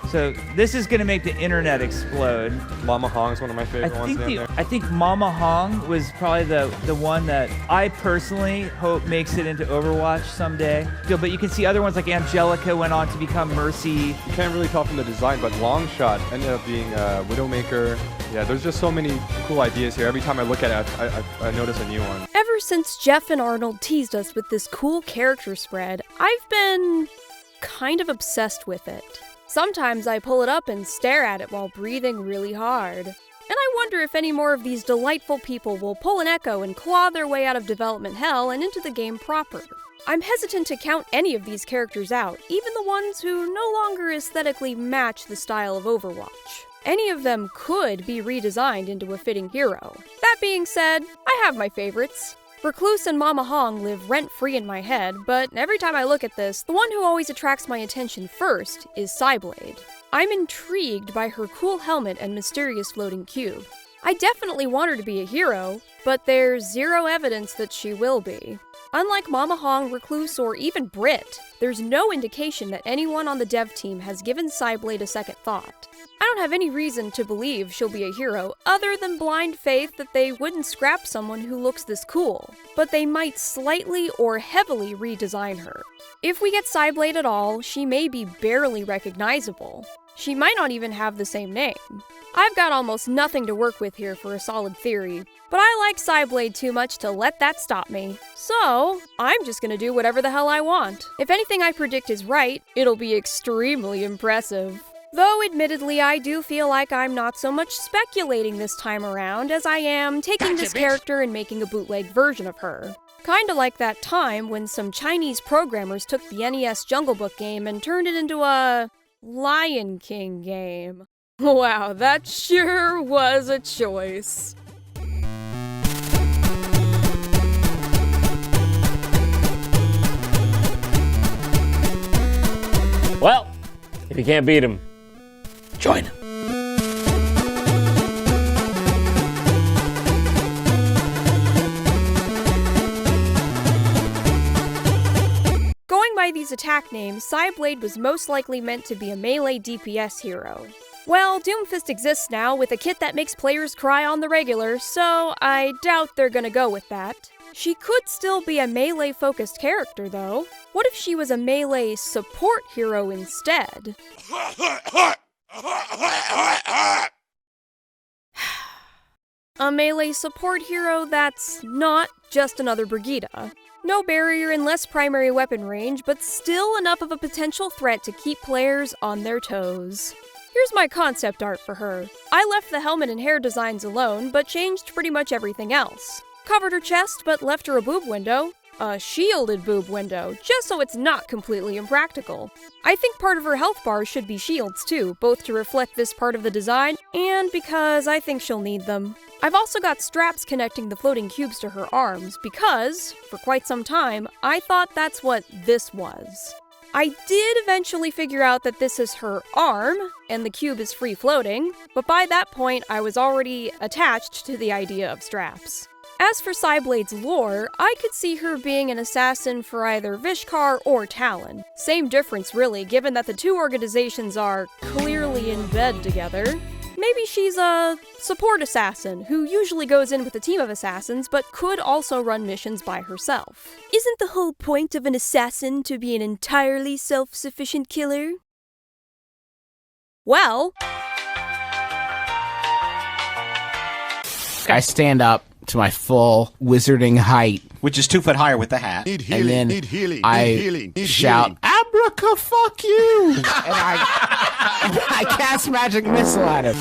So this is going to make the internet explode. Mama Hong's one of my favorite ones down there. I think Mama Hong was probably the one that I personally hope makes it into Overwatch someday. But you can see other ones like Angelica went on to become Mercy. You can't really tell from the design, but Longshot ended up being Widowmaker. Yeah, there's just so many cool ideas here. Every time I look at it, I notice a new one. Ever since Jeff and Arnold teased us with this cool character spread, I've been kind of obsessed with it. Sometimes I pull it up and stare at it while breathing really hard. And I wonder if any more of these delightful people will pull an Echo and claw their way out of development hell and into the game proper. I'm hesitant to count any of these characters out, even the ones who no longer aesthetically match the style of Overwatch. Any of them could be redesigned into a fitting hero. That being said, I have my favorites. Recluse and Mama Hong live rent-free in my head, but every time I look at this, the one who always attracts my attention first is Psyblade. I'm intrigued by her cool helmet and mysterious floating cube. I definitely want her to be a hero, but there's zero evidence that she will be. Unlike Mama Hong, Recluse, or even Brit, there's no indication that anyone on the dev team has given Psyblade a second thought. I don't have any reason to believe she'll be a hero other than blind faith that they wouldn't scrap someone who looks this cool, but they might slightly or heavily redesign her. If we get Psyblade at all, she may be barely recognizable. She might not even have the same name. I've got almost nothing to work with here for a solid theory, but I like Psyblade too much to let that stop me. So, I'm just gonna do whatever the hell I want. If anything I predict is right, it'll be extremely impressive. Though, admittedly, I do feel like I'm not so much speculating this time around as I am taking this character and making a bootleg version of her. Kinda like that time when some Chinese programmers took the NES Jungle Book game and turned it into a Lion King game. Wow, that sure was a choice. Well, if you can't beat him, join him. Going by these attack names, Psyblade was most likely meant to be a melee DPS hero. Well, Doomfist exists now with a kit that makes players cry on the regular, so I doubt they're gonna go with that. She could still be a melee-focused character, though. What if she was a melee support hero instead? A melee support hero that's not just another Brigitte. No barrier and less primary weapon range, but still enough of a potential threat to keep players on their toes. Here's my concept art for her. I left the helmet and hair designs alone, but changed pretty much everything else. Covered her chest, but left her a boob window. A shielded boob window, just so it's not completely impractical. I think part of her health bars should be shields too, both to reflect this part of the design, and because I think she'll need them. I've also got straps connecting the floating cubes to her arms, because, for quite some time, I thought that's what this was. I did eventually figure out that this is her arm, and the cube is free-floating, but by that point I was already attached to the idea of straps. As for Cyblade's lore, I could see her being an assassin for either Vishkar or Talon. Same difference really, given that the two organizations are clearly in bed together. Maybe she's a support assassin, who usually goes in with a team of assassins, but could also run missions by herself. Isn't the whole point of an assassin to be an entirely self-sufficient killer? Well... I stand up to my full wizarding height, which is 2 foot higher with the hat. And then I shout, "Abraca, fuck you!" and I cast magic missile at him.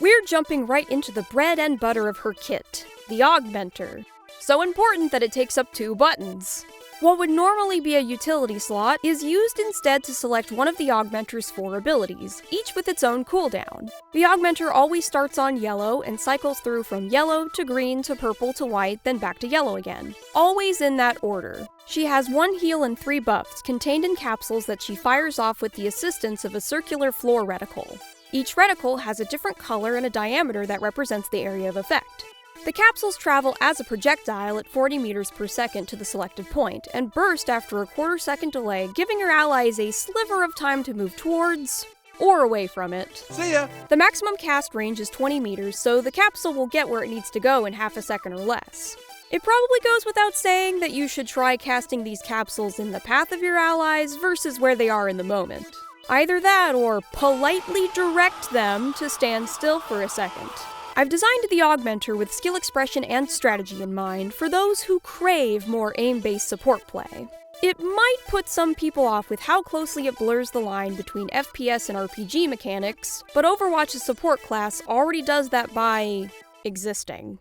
We're jumping right into the bread and butter of her kit, the augmenter. So important that it takes up 2 buttons. What would normally be a utility slot is used instead to select one of the augmenter's 4 abilities, each with its own cooldown. The augmenter always starts on yellow and cycles through from yellow to green to purple to white, then back to yellow again. Always in that order. She has 1 heal and 3 buffs contained in capsules that she fires off with the assistance of a circular floor reticle. Each reticle has a different color and a diameter that represents the area of effect. The capsules travel as a projectile at 40 meters per second to the selected point, and burst after a quarter-second delay, giving your allies a sliver of time to move towards or away from it. See ya! The maximum cast range is 20 meters, so the capsule will get where it needs to go in half a second or less. It probably goes without saying that you should try casting these capsules in the path of your allies versus where they are in the moment. Either that or politely direct them to stand still for a second. I've designed the augmenter with skill expression and strategy in mind for those who crave more aim-based support play. It might put some people off with how closely it blurs the line between FPS and RPG mechanics, but Overwatch's support class already does that by existing.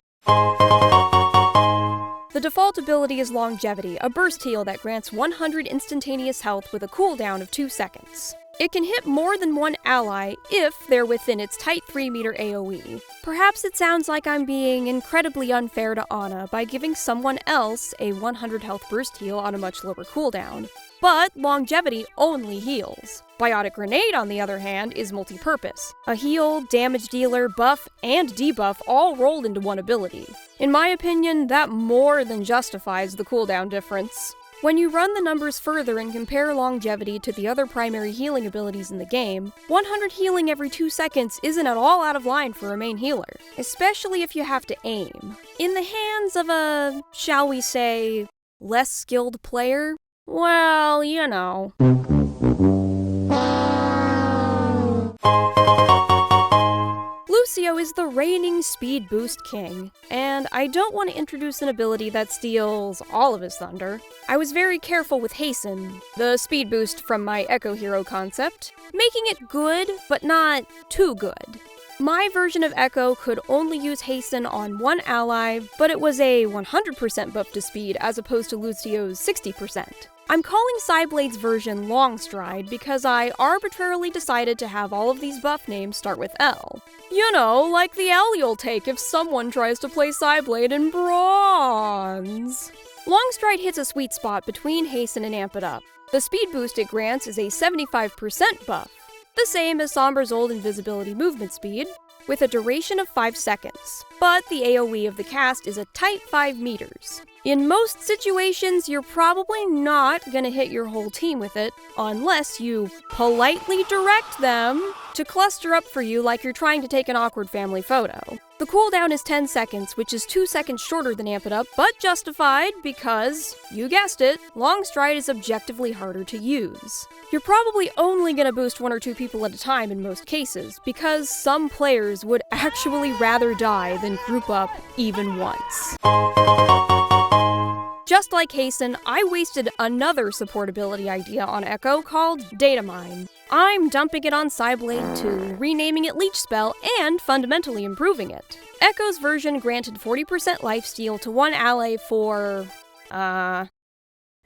The default ability is Longevity, a burst heal that grants 100 instantaneous health with a cooldown of 2 seconds. It can hit more than one ally if they're within its tight 3-meter AoE. Perhaps it sounds like I'm being incredibly unfair to Ana by giving someone else a 100 health burst heal on a much lower cooldown, but Longevity only heals. Biotic Grenade, on the other hand, is multi-purpose. A heal, damage dealer, buff, and debuff all rolled into one ability. In my opinion, that more than justifies the cooldown difference. When you run the numbers further and compare Longevity to the other primary healing abilities in the game, 100 healing every 2 seconds isn't at all out of line for a main healer, especially if you have to aim. In the hands of a, shall we say, less skilled player, well, you know. Lucio is the reigning speed boost king, and I don't want to introduce an ability that steals all of his thunder. I was very careful with Hasten, the speed boost from my Echo Hero concept, making it good, but not too good. My version of Echo could only use Hasten on one ally, but it was a 100% buff to speed as opposed to Lucio's 60%. I'm calling Cyblade's version Longstride because I arbitrarily decided to have all of these buff names start with L. You know, like the L you'll take if someone tries to play Psyblade in bronze. Longstride hits a sweet spot between Hasten and Amp It Up. The speed boost it grants is a 75% buff, the same as Sombra's old invisibility movement speed, with a duration of 5 seconds, but the AoE of the cast is a tight 5 meters. In most situations, you're probably not gonna hit your whole team with it, unless you politely direct them to cluster up for you like you're trying to take an awkward family photo. The cooldown is 10 seconds, which is 2 seconds shorter than Amp It Up, but justified because, you guessed it, Longstride is objectively harder to use. You're probably only gonna boost 1 or 2 people at a time in most cases, because some players would actually rather die than group up even once. Just like Hasten, I wasted another support ability idea on Echo called Data Mine. I'm dumping it on Cyblade too, renaming it Leech Spell and fundamentally improving it. Echo's version granted 40% lifesteal to one ally for, how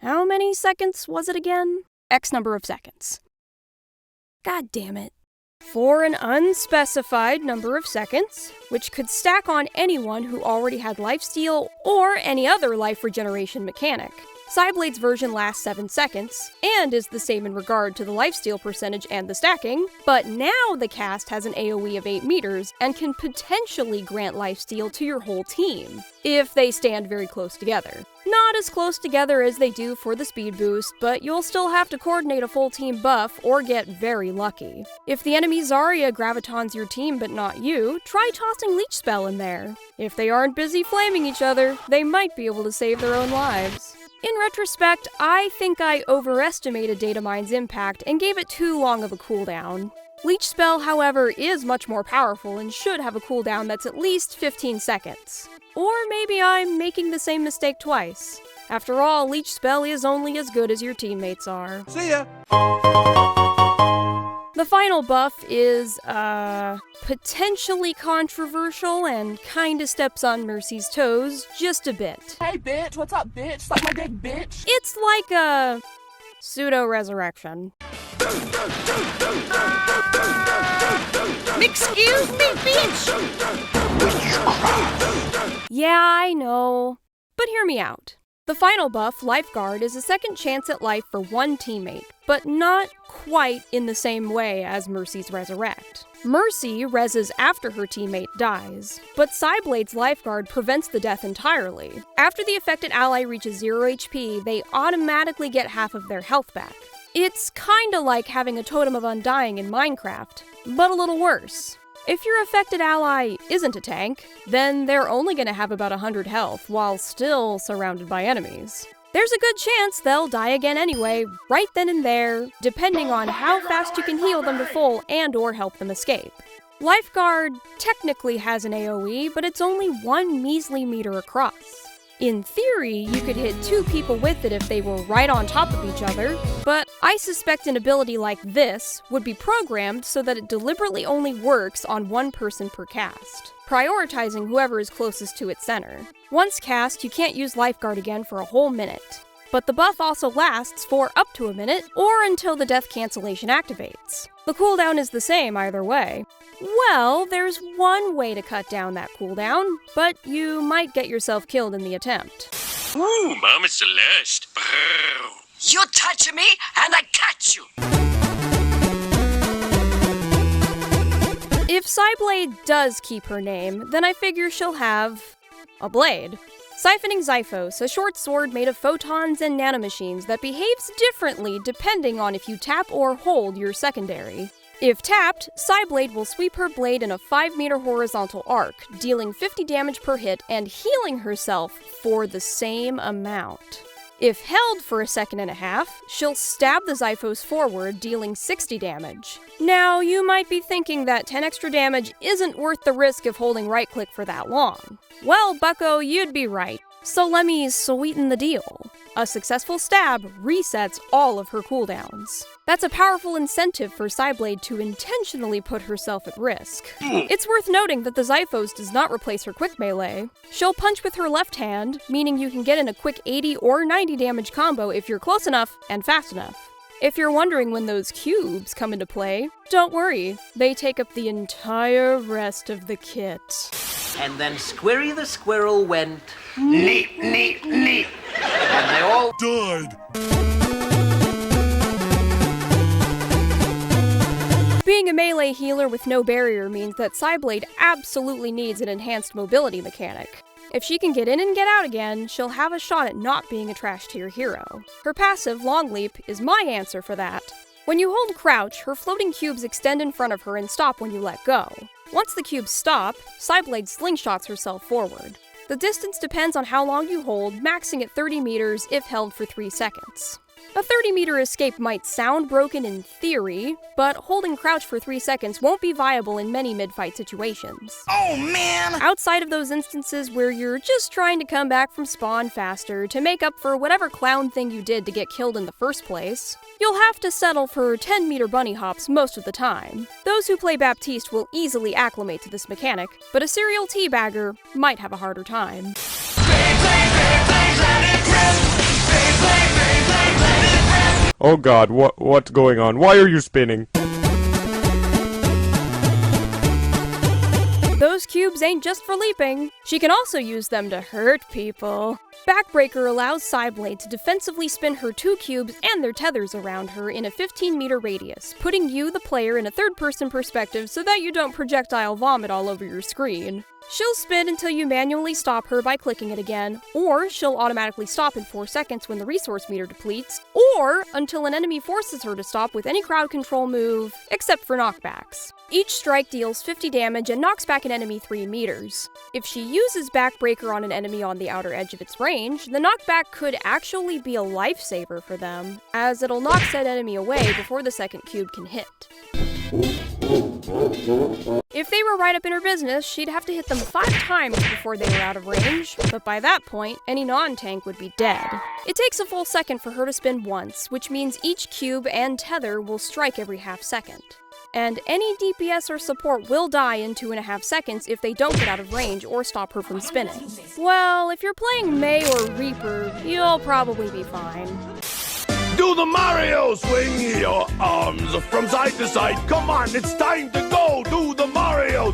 many seconds was it again? X number of seconds. God damn it. For an unspecified number of seconds, which could stack on anyone who already had lifesteal or any other life regeneration mechanic. Cyblade's version lasts 7 seconds, and is the same in regard to the lifesteal percentage and the stacking, but now the cast has an AoE of 8 meters and can potentially grant lifesteal to your whole team, if they stand very close together. Not as close together as they do for the speed boost, but you'll still have to coordinate a full team buff or get very lucky. If the enemy Zarya gravitons your team but not you, try tossing Leech Spell in there. If they aren't busy flaming each other, they might be able to save their own lives. In retrospect, I think I overestimated Data Mine's impact and gave it too long of a cooldown. Leech Spell, however, is much more powerful and should have a cooldown that's at least 15 seconds. Or maybe I'm making the same mistake twice. After all, Leech Spell is only as good as your teammates are. See ya! The final buff is, potentially controversial and kinda steps on Mercy's toes just a bit. Hey bitch, what's up bitch? Suck my dick bitch! It's like a pseudo-resurrection. Excuse me, bitch! Yeah, I know. But hear me out. The final buff, Lifeguard, is a second chance at life for one teammate, but not quite in the same way as Mercy's Resurrect. Mercy reses after her teammate dies, but Cyblade's Lifeguard prevents the death entirely. After the affected ally reaches 0 HP, they automatically get half of their health back. It's kinda like having a Totem of Undying in Minecraft, but a little worse. If your affected ally isn't a tank, then they're only gonna have about 100 health while still surrounded by enemies. There's a good chance they'll die again anyway, right then and there, depending on how fast you can heal them to full and/or help them escape. Lifeguard technically has an AoE, but it's only 1 measly meter across. In theory, you could hit 2 people with it if they were right on top of each other, but I suspect an ability like this would be programmed so that it deliberately only works on 1 person per cast, prioritizing whoever is closest to its center. Once cast, you can't use Lifeguard again for a whole minute. But the buff also lasts for up to a minute, or until the death cancellation activates. The cooldown is the same either way. Well, there's one way to cut down that cooldown, but you might get yourself killed in the attempt. Ooh, Mama Celeste. You touch me, and I catch you! If Psyblade does keep her name, then I figure she'll have a blade. Siphoning Xiphos, a short sword made of photons and nanomachines that behaves differently depending on if you tap or hold your secondary. If tapped, Cyblade will sweep her blade in a 5-meter horizontal arc, dealing 50 damage per hit and healing herself for the same amount. If held for a second and a half, she'll stab the Xiphos forward, dealing 60 damage. Now, you might be thinking that 10 extra damage isn't worth the risk of holding right-click for that long. Well, bucko, you'd be right. So let me sweeten the deal. A successful stab resets all of her cooldowns. That's a powerful incentive for Psyblade to intentionally put herself at risk. It's worth noting that the Xiphos does not replace her quick melee. She'll punch with her left hand, meaning you can get in a quick 80 or 90 damage combo if you're close enough and fast enough. If you're wondering when those cubes come into play, don't worry, they take up the entire rest of the kit. And then Squirry the squirrel went neat, neat, neat. And they all died. Being a melee healer with no barrier means that Psyblade absolutely needs an enhanced mobility mechanic. If she can get in and get out again, she'll have a shot at not being a trash tier hero. Her passive, Long Leap, is my answer for that. When you hold crouch, her floating cubes extend in front of her and stop when you let go. Once the cubes stop, Psyblade slingshots herself forward. The distance depends on how long you hold, maxing at 30 meters if held for 3 seconds. A 30-meter escape might sound broken in theory, but holding crouch for 3 seconds won't be viable in many mid-fight situations. Oh, man! Outside of those instances where you're just trying to come back from spawn faster to make up for whatever clown thing you did to get killed in the first place, you'll have to settle for 10-meter bunny hops most of the time. Those who play Baptiste will easily acclimate to this mechanic, but a serial teabagger might have a harder time. Oh god, what's going on? Why are you spinning? Those cubes ain't just for leaping. She can also use them to hurt people. Backbreaker allows Psyblade to defensively spin her 2 cubes and their tethers around her in a 15-meter radius, putting you, the player, in a third-person perspective so that you don't projectile vomit all over your screen. She'll spin until you manually stop her by clicking it again, or she'll automatically stop in 4 seconds when the resource meter depletes, or until an enemy forces her to stop with any crowd control move, except for knockbacks. Each strike deals 50 damage and knocks back an enemy 3 meters. If she uses Backbreaker on an enemy on the outer edge of its range, the knockback could actually be a lifesaver for them, as it'll knock said enemy away before the second cube can hit. If they were right up in her business, she'd have to hit them 5 times before they were out of range, but by that point, any non-tank would be dead. It takes a full second for her to spin once, which means each cube and tether will strike every half second. And any DPS or support will die in 2.5 seconds if they don't get out of range or stop her from spinning. Well, if you're playing Mei or Reaper, you'll probably be fine. Do the Mario! Swing your arms from side to side. Come on, it's time to go! Do the Mario!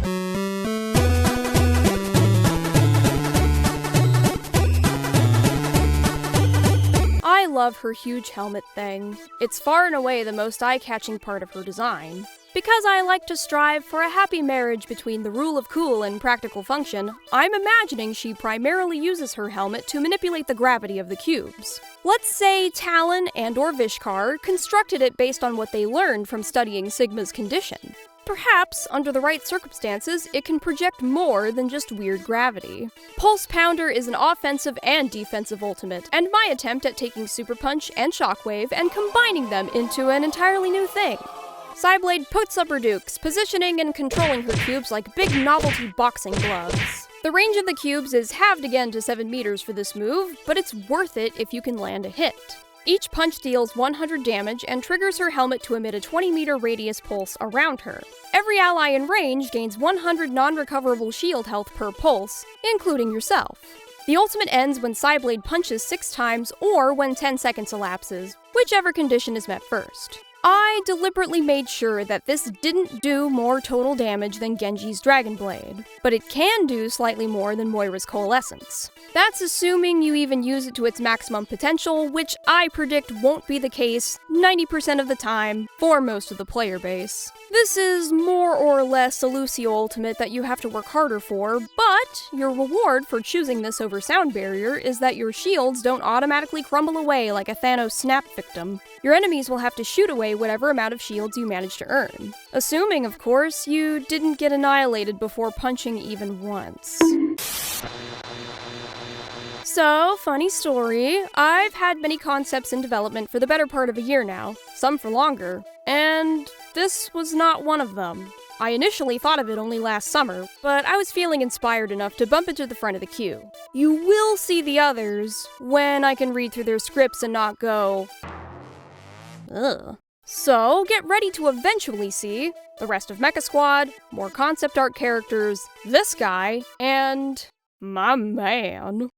love her huge helmet thing. It's far and away the most eye-catching part of her design. Because I like to strive for a happy marriage between the rule of cool and practical function, I'm imagining she primarily uses her helmet to manipulate the gravity of the cubes. Let's say Talon and/or Vishkar constructed it based on what they learned from studying Sigma's condition. Perhaps, under the right circumstances, it can project more than just weird gravity. Pulse Pounder is an offensive and defensive ultimate, and my attempt at taking Super Punch and Shockwave and combining them into an entirely new thing. Cyblade puts up her dukes, positioning and controlling her cubes like big novelty boxing gloves. The range of the cubes is halved again to 7 meters for this move, but it's worth it if you can land a hit. Each punch deals 100 damage and triggers her helmet to emit a 20-meter radius pulse around her. Every ally in range gains 100 non-recoverable shield health per pulse, including yourself. The ultimate ends when Psyblade punches 6 times or when 10 seconds elapses, whichever condition is met first. I deliberately made sure that this didn't do more total damage than Genji's Dragon Blade, but it can do slightly more than Moira's Coalescence. That's assuming you even use it to its maximum potential, which I predict won't be the case 90% of the time for most of the player base. This is more or less a Lucio ultimate that you have to work harder for, but your reward for choosing this over Sound Barrier is that your shields don't automatically crumble away like a Thanos snap victim. Your enemies will have to shoot away whatever amount of shields you manage to earn. Assuming, of course, you didn't get annihilated before punching even once. So, funny story, I've had many concepts in development for the better part of a year now, some for longer, and this was not one of them. I initially thought of it only last summer, but I was feeling inspired enough to bump it to the front of the queue. You will see the others when I can read through their scripts and not go, ugh. So, get ready to eventually see the rest of Mecha Squad, more concept art characters, this guy, and my man.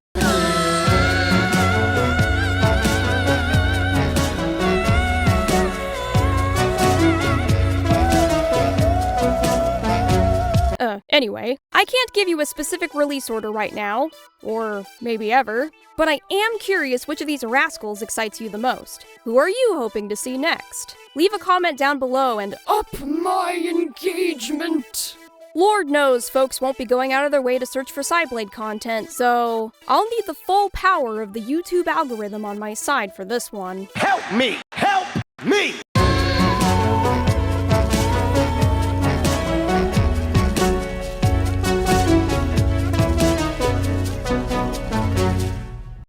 Anyway, I can't give you a specific release order right now, or maybe ever, but I am curious which of these rascals excites you the most. Who are you hoping to see next? Leave a comment down below and up my engagement! Lord knows folks won't be going out of their way to search for Psyblade content, so I'll need the full power of the YouTube algorithm on my side for this one. Help me! Help me!